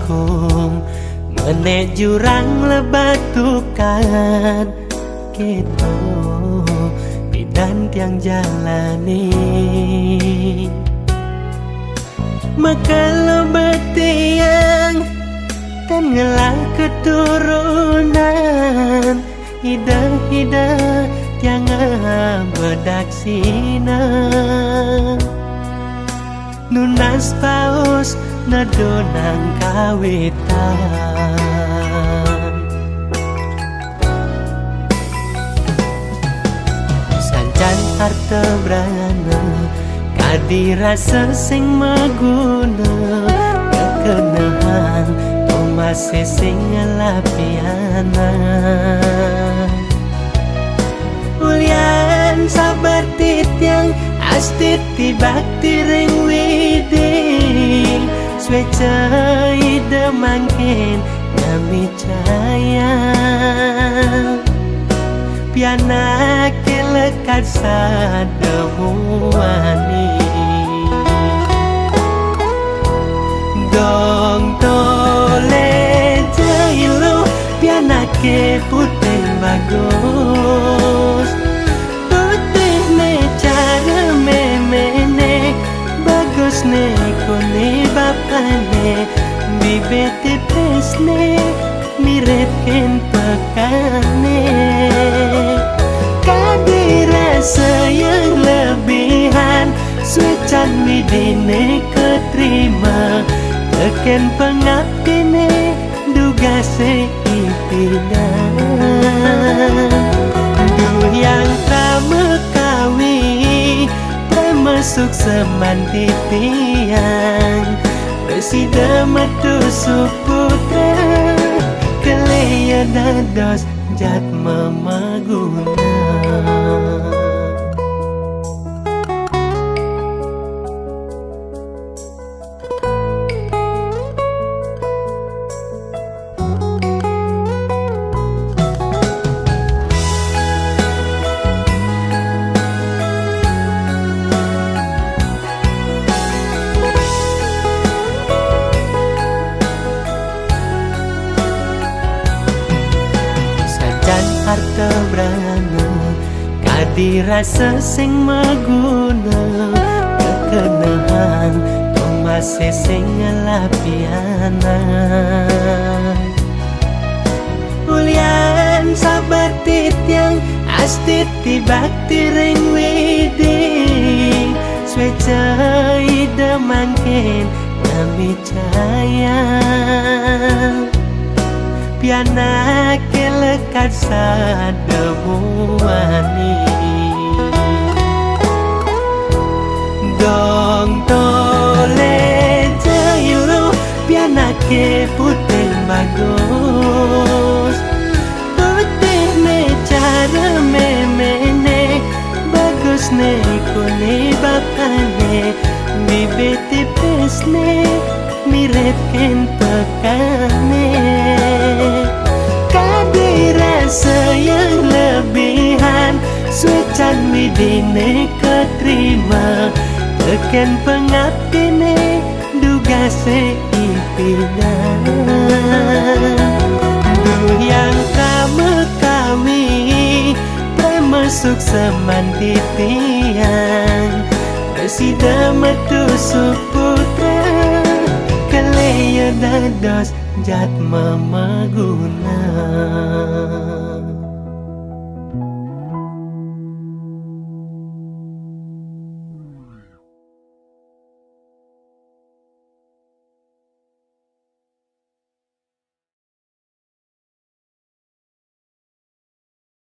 kung menek jurang lebatukan gitu bidan tiang jalani maka lo betiang dan ngelah keturunan ida-ida tiang bedak sina nunas paus nedonang kawitan sancan harta brana kadirasa sing maguna kekenahan masih sing ngelapianan ulian sabar titiang astit tibakti ring widing sweca ide mangkin nami caya piana kelekat sademuani dong tole jailu piana ke putih bagus putih ne cara memene bagus ne kone bapane bibit tipis ne mirip ken pekane kadirasa yang lebihan suecan widine keterima teken pengabdine duga seipinan duh yang pramekawi pramasuk semanti tiang presida metu suputra keleya dados jat memaguna harta brana kadirasa sing maguna kekenahan masih sing ngelapianan ulian sabar titiang astit tibakti ring widing sweca ide mangkin nami caya piana kelekat sademuani dong tole jailu piana ke putih bagus putih ne cara memene bagus ne kone bapane bibit tipis ne mirip ken pekane kadirasa yang lebihan suecan widine keterima teken pengabdine duga seipinan duh yang pramekawi pramasuk semanti tiang presida metu suputra keleya dados jat memaguna